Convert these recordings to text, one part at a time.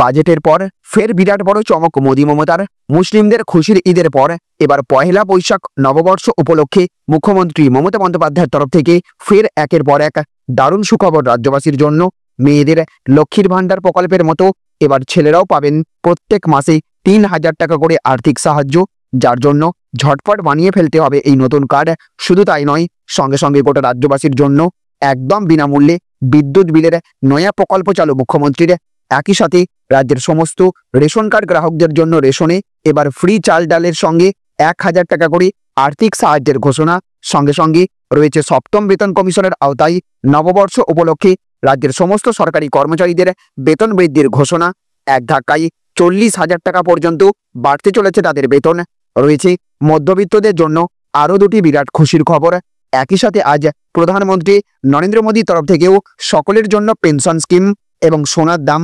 বাজেটের পর ফের বিরাট বড় চমক মোদি মমতার। মুসলিমদের খুশির ঈদের পর এবার পহেলা বৈশাখ নববর্ষ উপলক্ষে মুখ্যমন্ত্রী মমতা বন্দ্যোপাধ্যায়ের তরফ থেকে ফের একের পর এক দারুণ সুখবর রাজ্যবাসীর জন্য। মেয়েদের লক্ষ্মীর ভাণ্ডার প্রকল্পের মতো এবার ছেলেরাও পাবেন প্রত্যেক মাসে ৩,০০০ টাকা করে আর্থিক সাহায্য, যার জন্য ঝটপট বানিয়ে ফেলতে হবে এই নতুন কার্ড। শুধু তাই নয়, সঙ্গে সঙ্গে গোটা রাজ্যবাসীর জন্য একদম বিনামূল্যে বিদ্যুৎ বিলের নয়া প্রকল্প চালু মুখ্যমন্ত্রীর। একই সাথে রাজ্যের সমস্ত রেশন কার্ড গ্রাহকদের জন্য রেশনে এবার ফ্রি চাল ডালের সঙ্গে ১,০০০ টাকা করে আর্থিক সাহায্যের ঘোষণা। সঙ্গে সঙ্গে রয়েছে সপ্তম বেতন কমিশনের আওতায় নববর্ষ উপলক্ষে রাজ্যের সমস্ত সরকারি কর্মচারীদের বেতন বৃদ্ধির ঘোষণা। এক ধাক্কায় ৪০,০০০ টাকা পর্যন্ত বাড়তে চলেছে তাদের বেতন। রয়েছে মধ্যবিত্তদের জন্য আরও দুটি বিরাট খুশির খবর। একই সাথে আজ প্রধানমন্ত্রী নরেন্দ্র মোদীর তরফ থেকেও সকলের জন্য পেনশন স্কিম এবং সোনার দাম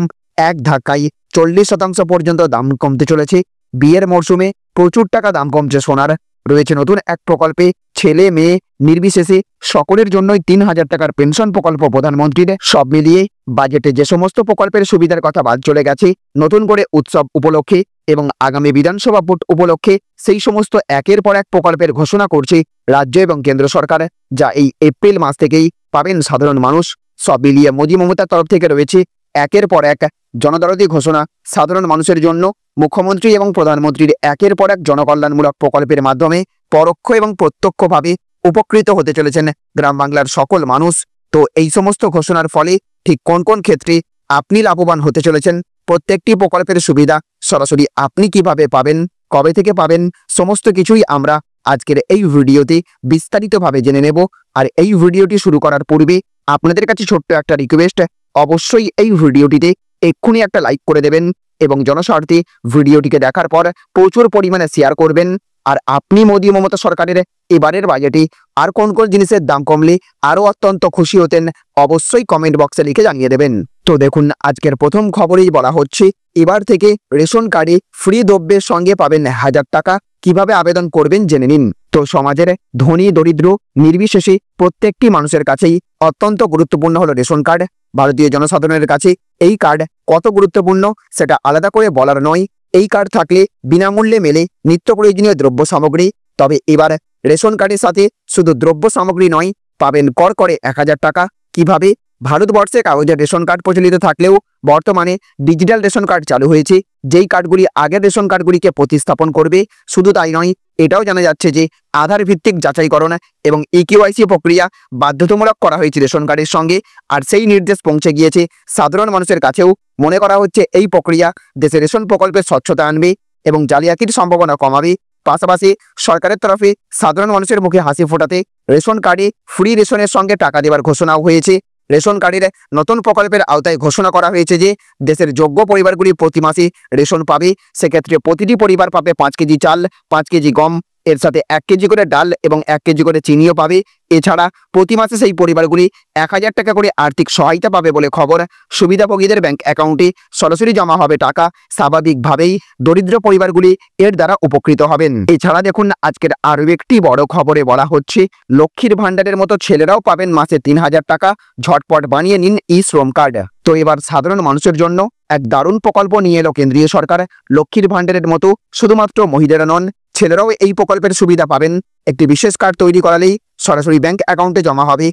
এক ধাক্কায় ৪০% পর্যন্ত দাম কমতে চলেছে। বিয়ের মরশুমে প্রচুর টাকা দাম কমছে সোনার। রয়েছে নতুন এক প্রকল্পে ছেলে মেয়ে নির্বিশেষে সকলের জন্যই ৩,০০০ টাকার পেনশন প্রকল্প প্রধানমন্ত্রীর। সব মিলিয়ে বাজেটে যে সমস্ত প্রকল্পের সুবিধার কথা বাদ চলে গেছে, নতুন করে উৎসব উপলক্ষে এবং আগামী বিধানসভা ভোট উপলক্ষে সেই সমস্ত একের পর এক প্রকল্পের ঘোষণা করছে রাজ্য এবং কেন্দ্র সরকার, যা এই এপ্রিল মাস থেকেই পাবেন সাধারণ মানুষ। সব মিলিয়ে মোদী মমতার তরফ থেকে রয়েছে একের পর এক জনদরদি ঘোষণা সাধারণ মানুষের জন্য। মুখ্যমন্ত্রী এবং প্রধানমন্ত্রীর একের পর এক জনকল্যাণমূলক প্রকল্পের মাধ্যমে পরোক্ষ এবং প্রত্যক্ষভাবে উপকৃত হতে চলেছেন গ্রাম বাংলার সকল মানুষ। তো এই সমস্ত ঘোষণার ফলে ঠিক কোন কোন ক্ষেত্রে আপনি লাভবান হতে চলেছেন, প্রত্যেকটি প্রকল্পের সুবিধা সরাসরি আপনি কিভাবে পাবেন, কবে থেকে পাবেন, সমস্ত কিছুই আমরা আজকের এই ভিডিওতে বিস্তারিতভাবে জেনে নেব। আর এই ভিডিওটি শুরু করার পূর্বে আপনাদের কাছে ছোট্ট একটা রিকোয়েস্ট, অবশ্যই এই ভিডিওটিতে এক্ষুনি একটা লাইক করে দেবেন এবং জনস্বার্থে ভিডিওটিকে দেখার পর প্রচুর পরিমাণে শেয়ার করবেন। আর আপনি মোদী মমতা সরকারের এবারের বাজেটে আর কোন কোন জিনিসের দাম কমলে আরও অত্যন্ত খুশি হতেন, অবশ্যই কমেন্ট বক্সে লিখে জানিয়ে দেবেন। তো দেখুন, আজকের প্রথম খবরেই বলা হচ্ছে এবার থেকে রেশন কার্ডে ফ্রি দ্রব্যের সঙ্গে পাবেন ১,০০০ টাকা। কিভাবে আবেদন করবেন জেনে নিন। তো সমাজের ধনী দরিদ্র নির্বিশেষে প্রত্যেকটি মানুষের কাছেই অত্যন্ত গুরুত্বপূর্ণ হলো রেশন কার্ড। ভারতীয় জনসাধারণের কাছে এই কার্ড কত গুরুত্বপূর্ণ সেটা আলাদা করে বলার নয়। এই কার্ড থাকলে বিনামূল্যে মেলে নিত্য প্রয়োজনীয় দ্রব্য সামগ্রী। তবে এবার রেশন কার্ডের সাথে শুধু দ্রব্য সামগ্রী নয়, পাবেন করে ১,০০০ টাকা। কিভাবে? ভারতবর্ষে কাগজের রেশন কার্ড প্রচলিত থাকলেও বর্তমানে ডিজিটাল রেশন কার্ড চালু হয়েছে, যেই কার্ডগুলি আগের রেশন কার্ডগুলিকে প্রতিস্থাপন করবে। শুধু তাই নয়, এটাও জানা যাচ্ছে যে আধার ভিত্তিক যাচাইকরণ এবং ইকেওয়াইসি প্রক্রিয়া বাধ্যতামূলক করা হয়েছে রেশন কার্ডের সঙ্গে। আর সেই নির্দেশ পৌঁছে গিয়েছে সাধারণ মানুষের কাছেও। মনে করা হচ্ছে এই প্রক্রিয়া দেশে রেশন প্রকল্পের স্বচ্ছতা আনবে এবং জালিয়াতির সম্ভাবনা কমাবে। পাশাপাশি সরকারের তরফে সাধারণ মানুষের মুখে হাসি ফোটাতে রেশন কার্ডে ফ্রি রেশনের সঙ্গে টাকা দেওয়ার ঘোষণাও হয়েছে। রেশন কার্ডের নতুন প্রকল্পের আওতায় ঘোষণা করা হয়েছে যে দেশের যোগ্য পরিবারগুলি প্রতি মাসে রেশন পাবে। সেক্ষেত্রে প্রতিটি পরিবার পাবে ৫ কেজি চাল, ৫ কেজি গম, এর সাথে ১ কেজি করে ডাল এবং ১ কেজি করে চিনিও পাবে। এছাড়া প্রতি মাসে সেই পরিবারগুলি ১,০০০ টাকা করে আর্থিক সহায়তা পাবে বলে খবর। সুবিধাভোগীদের ব্যাংক অ্যাকাউন্টে সরাসরি জমা হবে টাকা। স্বাভাবিকভাবেই দরিদ্র পরিবারগুলি এর দ্বারা উপকৃত হবেন। এছাড়া দেখুন, আজকের আরও একটি বড় খবরে বলা হচ্ছে লক্ষ্মীর ভাণ্ডারের মতো ছেলেরাও পাবেন মাসে ৩,০০০ টাকা। ঝটপট বানিয়ে নিন ই শ্রম কার্ড। তো এবার সাধারণ মানুষের জন্য এক দারুণ প্রকল্প নিয়ে এলো কেন্দ্রীয় সরকার। লক্ষ্মীর ভাণ্ডারের মতো শুধুমাত্র মহিলারা নন, ছেলেরাও এই প্রকল্পের সুবিধা পাবেন। একটি বিশেষ কার্ড তৈরি করালেই সরাসরি ব্যাংক অ্যাকাউন্টে জমা হবে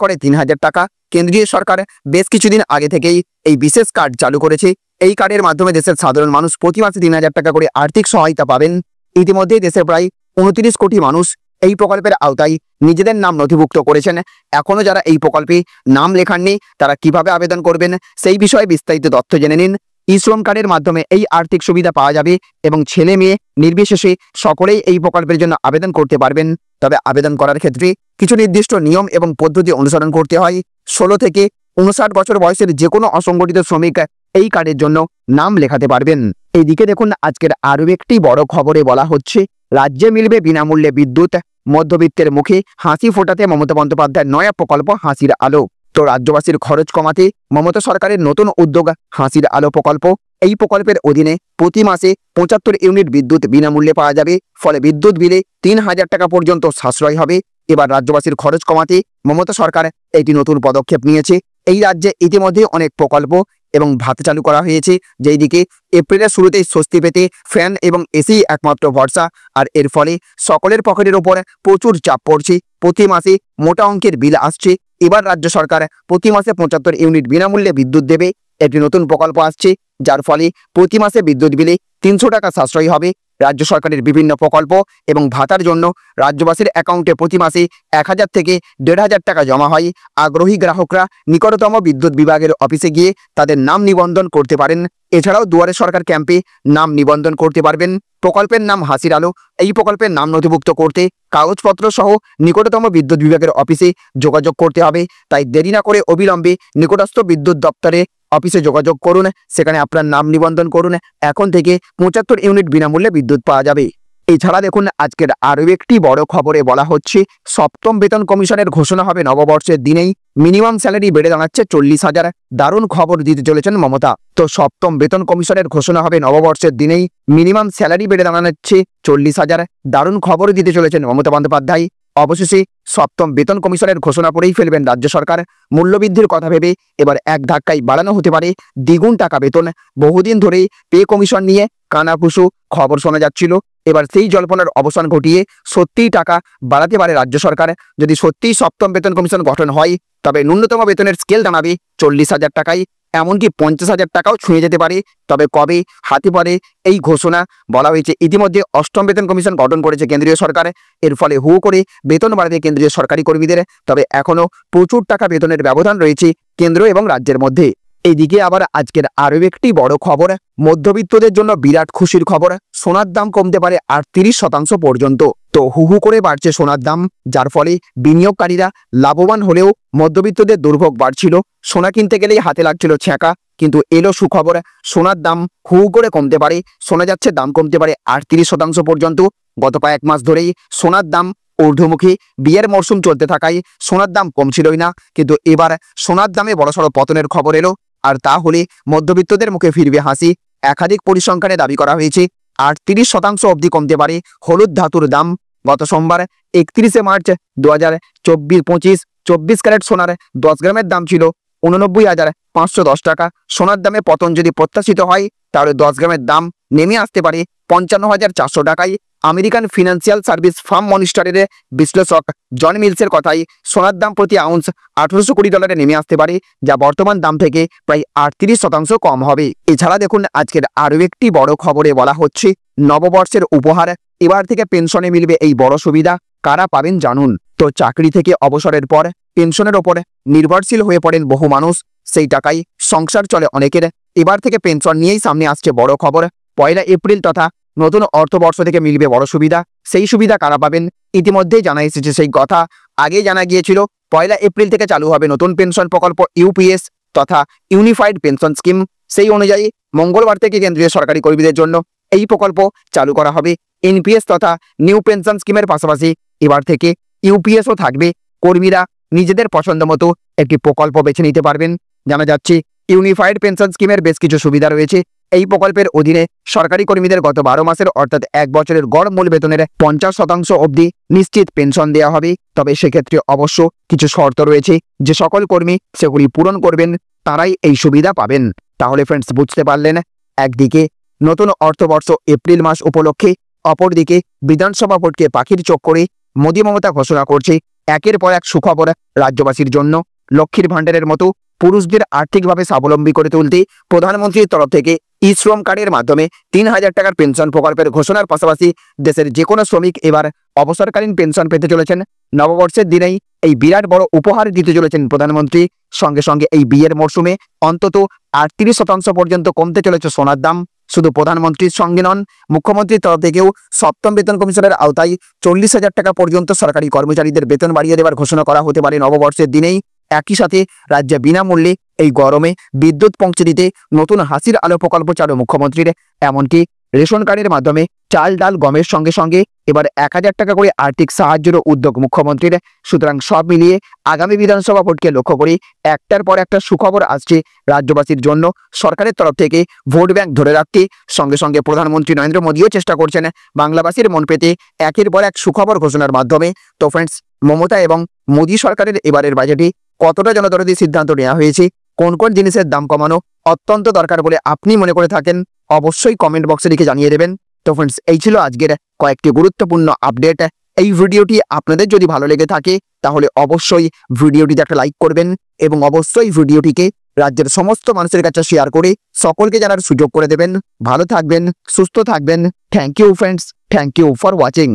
করে ৩,০০০ টাকা। কেন্দ্রীয় সরকার বেশ কিছুদিন আগে থেকেই এই বিশেষ কার্ড চালু করেছে। এই কার্ডের মাধ্যমে দেশের সাধারণ মানুষ প্রতি মাসে ৩,০০০ টাকা করে আর্থিক সহায়তা পাবেন। ইতিমধ্যেই দেশের প্রায় ২৯ কোটি মানুষ এই প্রকল্পের আওতায় নিজেদের নাম নথিভুক্ত করেছেন। এখনও যারা এই প্রকল্পে নাম লেখাননি, তারা কিভাবে আবেদন করবেন সেই বিষয়ে বিস্তারিত তথ্য জেনে নিন। ই শ্রম কার্ডের মাধ্যমে এই আর্থিক সুবিধা পাওয়া যাবে এবং ছেলে মেয়ে নির্বিশেষে সকলেই এই প্রকল্পের জন্য আবেদন করতে পারবেন। তবে আবেদন করার ক্ষেত্রে কিছু নির্দিষ্ট নিয়ম এবং পদ্ধতি অনুসরণ করতে হয়। ১৬ থেকে ৫৯ বছর বয়সের যে কোনো অসংগঠিত শ্রমিক এই কার্ডের জন্য নাম লেখাতে পারবেন। এইদিকে দেখুন, আজকের আরও একটি বড় খবরে বলা হচ্ছে রাজ্যে মিলবে বিনামূল্যে বিদ্যুৎ। মধ্যবিত্তের মুখে হাসি ফোটাতে মমতা বন্দ্যোপাধ্যায়ের নয়া প্রকল্প হাসির আলো। তো রাজ্যবাসীর খরচ কমাতে মমতা সরকারের নতুন উদ্যোগ হাসির আলো প্রকল্প। এই প্রকল্পের অধীনে প্রতি মাসে ৭৫ ইউনিট বিদ্যুৎ বিনামূল্যে পাওয়া যাবে। ফলে বিদ্যুৎ বিলে ৩,০০০ টাকা পর্যন্ত সাশ্রয় হবে। এবার রাজ্যবাসীর খরচ কমাতে মমতা সরকার একটি নতুন পদক্ষেপ নিয়েছে। এই রাজ্যে ইতিমধ্যে অনেক প্রকল্প এবং ভাত চালু করা হয়েছে, যেই দিকে এপ্রিলের শুরুতেই স্বস্তি পেতে ফ্যান এবং এসি একমাত্র ভরসা। আর এর ফলে সকলের পকেটের ওপর প্রচুর চাপ পড়ছে। প্রতি মাসে মোটা অঙ্কের বিল আসছে। এবার রাজ্য সরকার প্রতি মাসে 75 ইউনিট বিনামূল্যে বিদ্যুৎ দেবে। একটি নতুন প্রকল্প আসছে, যার ফলে প্রতি মাসে বিদ্যুৎ বিলে 300 টাকা সাশ্রয়ী হবে। রাজ্য সরকারের বিভিন্ন প্রকল্প এবং ভাতার জন্য রাজ্যবাসীর অ্যাকাউন্টে প্রতি মাসে 1000 থেকে 1500 টাকা জমা হয়। আগ্রহী গ্রাহকরা নিকটতম বিদ্যুৎ বিভাগের অফিসে গিয়ে তাদের নাম নিবন্ধন করতে পারেন। এছাড়াও দুয়ারে সরকার ক্যাম্পে নাম নিবন্ধন করতে পারবেন। প্রকল্পের নাম হাসির আলো। এই প্রকল্পের নাম নথিভুক্ত করতে কাগজপত্র সহ নিকটতম বিদ্যুৎ বিভাগের অফিসে যোগাযোগ করতে হবে। তাই দেরি না করে অবিলম্বে নিকটস্থ বিদ্যুৎ দপ্তরে অফিসে যোগাযোগ করুন, সেখানে আপনার নাম নিবন্ধন করুন। এখন থেকে 75 ইউনিট বিনামূল্যে বিদ্যুৎ পাওয়া যাবে। এছাড়া দেখুন, আজকের আরও একটি বড় খবরে বলা হচ্ছে, সপ্তম বেতন কমিশনের ঘোষণা হবে নববর্ষের দিনেই। মিনিমাম স্যালারি বেড়ে দাঁড়াচ্ছে 40,000। দারুণ খবর দিতে চলেছেন মমতা। তো সপ্তম বেতন কমিশনের ঘোষণা হবে নববর্ষের দিনেই। মিনিমাম স্যালারি বেড়ে দাঁড়াচ্ছে 40,000। দারুণ খবর দিতে চলেছেন মমতা বন্দ্যোপাধ্যায়। অবশেষে সপ্তম বেতন কমিশনের ঘোষণা করেই ফেলবেন রাজ্য সরকার। মূল্যবৃদ্ধির কথা ভেবে এবার এক ধাক্কায় বাড়ানো হতে পারে দ্বিগুণ টাকা বেতন। বহুদিন ধরেই পে কমিশন নিয়ে কানাঘুষো খবর শোনা যাচ্ছিল। এবার সেই জল্পনার অবসান ঘটিয়ে সত্যিই টাকা বাড়াতে পারে রাজ্য সরকার। যদি সত্যিই সপ্তম বেতন কমিশন গঠন হয়, তবে ন্যূনতম বেতনের স্কেল দাঁড়াবে 40,000 টাকায়। এমনকি 50,000 টাকাও ছুঁয়ে যেতে পারে। তবে কবে হাতে পারে এই ঘোষণা বলা হয়েছে। ইতিমধ্যে অষ্টম বেতন কমিশন গঠন করেছে কেন্দ্রীয় সরকার। এর ফলে হু করে বেতন বাড়াবে কেন্দ্রীয় সরকারি কর্মীদের। তবে এখনও প্রচুর টাকা বেতনের ব্যবধান রয়েছে কেন্দ্র এবং রাজ্যের মধ্যে। এইদিকে আবার আজকের আরও একটি বড় খবর, মধ্যবিত্তদের জন্য বিরাট খুশির খবর। সোনার দাম কমতে পারে 38% পর্যন্ত। তো হু করে বাড়ছে সোনার দাম, যার ফলে বিনিয়োগকারীরা লাভবান হলেও মধ্যবিত্তদের দুর্ভোগ বাড়ছিল। সোনা কিনতে গেলেই হাতে লাগছিল ছ্যাঁকা। কিন্তু এলো সুখবর, সোনার দাম হু করে কমতে পারে। শোনা যাচ্ছে দাম কমতে পারে 38% পর্যন্ত। গত কয়েক মাস ধরেই সোনার দাম ঊর্ধ্বমুখী। বিয়ের মরশুম চলতে থাকায় সোনার দাম কমছিলই না, কিন্তু এবার সোনার দামে বড়সড় পতনের খবর এলো। আর তা হলে মধ্যবিত্তদের মুখে ফিরবে হাসি। একাধিক পরিসংখ্যানে দাবি করা হয়েছে 38% অবধি কমতে পারে হলুদ ধাতুর দাম। গত সোমবার 31শে মার্চ 2024-25 24 ক্যারেট সোনার 10 গ্রামের দাম ছিল 89,510 টাকা। সোনার দামে পতন যদি প্রত্যাশিত হয়, তাহলে 10 গ্রামের দাম নেমে আসতে পারে 55,400 টাকায়। আমেরিকান ফিনান্সিয়াল সার্ভিস ফার্ম মনিস্টারের বিশ্লেষক জন মিলসের কথায় সোনার দাম প্রতি আউন্স $1,800 নেমে আসতে পারে, যা বর্তমান দাম থেকে প্রায় 38% কম হবে। এছাড়া দেখুন, আজকের আরও একটি বড় খবরে বলা হচ্ছে, নববর্ষের উপহার এবার থেকে পেনশনে মিলবে এই বড় সুবিধা। কারা পাবেন জানুন। তো চাকরি থেকে অবসরের পর পেনশনের ওপর নির্ভরশীল হয়ে পড়েন বহু মানুষ। সেই টাকায় সংসার চলে অনেকের। এবার থেকে পেনশন নিয়েই সামনে আসছে বড় খবর। 1 এপ্রিল তথা নতুন অর্থবর্ষ থেকে মিলবে বড় সুবিধা। সেই সুবিধা কারা পাবেন ইতিমধ্যেই জানা এসেছে। সেই কথা আগেই জানা গিয়েছিল। 1 এপ্রিল থেকে চালু হবে নতুন পেনশন প্রকল্প ইউপিএস তথা ইউনিফাইড পেনশন স্কিম। সেই অনুযায়ী মঙ্গলবার থেকে কেন্দ্রীয় সরকারি কর্মীদের জন্য এই প্রকল্প চালু করা হবে। এনপিএস তথা নিউ পেনশন স্কিমের পাশাপাশি এবার থেকে ইউপিএসও থাকবে। কর্মীরা নিজেদের পছন্দ মতো একটি প্রকল্প বেছে নিতে পারবেন। জানা যাচ্ছে, ইউনিফাইড পেনশন স্কিমের বেশ কিছু সুবিধা রয়েছে। এই প্রকল্পের অধীনে সরকারি কর্মীদের গত 12 মাসের অর্থাৎ 1 বছরের গড় মূল বেতনের 50% অবধি নিশ্চিত পেনশন দেওয়া হবে। তবে সেক্ষেত্রে অবশ্য কিছু শর্ত রয়েছে। যে সকল কর্মী সেগুলি পূরণ করবেন, তারাই এই সুবিধা পাবেন। তাহলে ফ্রেন্ডস, বুঝতে পারলেন, একদিকে নতুন অর্থবর্ষ এপ্রিল মাস উপলক্ষে, অপরদিকে বিধানসভা ভোটকে পাখির চোখ করে মোদী মমতা ঘোষণা করছে একের পর এক সুখবর রাজ্যবাসীর জন্য। লক্ষ্মীর ভাণ্ডারের মতো পুরুষদের আর্থিকভাবে স্বাবলম্বী করে তুলতে প্রধানমন্ত্রীর তরফ থেকে ই-শ্রম কার্ডের মাধ্যমে 3,000 টাকার পেনশন প্রকল্পের ঘোষণার পাশাপাশি দেশের যে কোনো শ্রমিক এবার অবসরকালীন পেনশন পেতে চলেছেন। নববর্ষের দিনেই এই বিরাট বড় উপহার দিতে চলেছেন প্রধানমন্ত্রী। সঙ্গে সঙ্গে এই বিয়ের মরশুমে অন্তত 38% পর্যন্ত কমতে চলেছে সোনার দাম। শুধু প্রধানমন্ত্রীর সঙ্গে নন, মুখ্যমন্ত্রীর তরফ থেকেও সপ্তম বেতন কমিশনের আওতায় 40,000 টাকা পর্যন্ত সরকারি কর্মচারীদের বেতন বাড়িয়ে দেওয়ার ঘোষণা করা হতে পারে নববর্ষের দিনেই। একই সাথে রাজ্যে বিনামূল্যে এই গরমে বিদ্যুৎ পৌঁছে দিতে নতুন হাসির আলো প্রকল্প চালু মুখ্যমন্ত্রীর। এমনকি রেশন কার্ডের মাধ্যমে চাল, ডাল, গমের সঙ্গে সঙ্গে এবার 1,000 টাকা করে আর্থিক সাহায্যেরও উদ্যোগ মুখ্যমন্ত্রীর। সুতরাং সব মিলিয়ে আগামী বিধানসভা ভোটকে লক্ষ্য করে একটার পর একটা সুখবর আসছে রাজ্যবাসীর জন্য। সরকারের তরফ থেকে ভোট ব্যাংক ধরে রাখতে সঙ্গে সঙ্গে প্রধানমন্ত্রী নরেন্দ্র মোদীও চেষ্টা করছেন বাংলাবাসীর মন পেতে একের পর এক সুখবর ঘোষণার মাধ্যমে। তো ফ্রেন্ডস, মমতা এবং মোদী সরকারের এবারের বাজেটে কতটা জনদরদী সিদ্ধান্ত নেওয়া হয়েছে কোন কোন জিনিসের দাম কমানো অত্যন্ত দরকার বলে আপনি মনে করে থাকেন অবশ্যই কমেন্ট বক্সে লিখে জানিয়ে দেবেন। তো ফ্রেন্ডস, এই ছিল আজকের কয়েকটি গুরুত্বপূর্ণ আপডেট। এই ভিডিওটি আপনাদের যদি ভালো লেগে থাকে তাহলে অবশ্যই ভিডিওটিতে একটা লাইক করবেন এবং অবশ্যই ভিডিওটিকে রাজ্যের সমস্ত মানুষের কাছে শেয়ার করে সকলকে জানার সুযোগ করে দেবেন। ভালো থাকবেন, সুস্থ থাকবেন। Thank you friends, thank you for watching.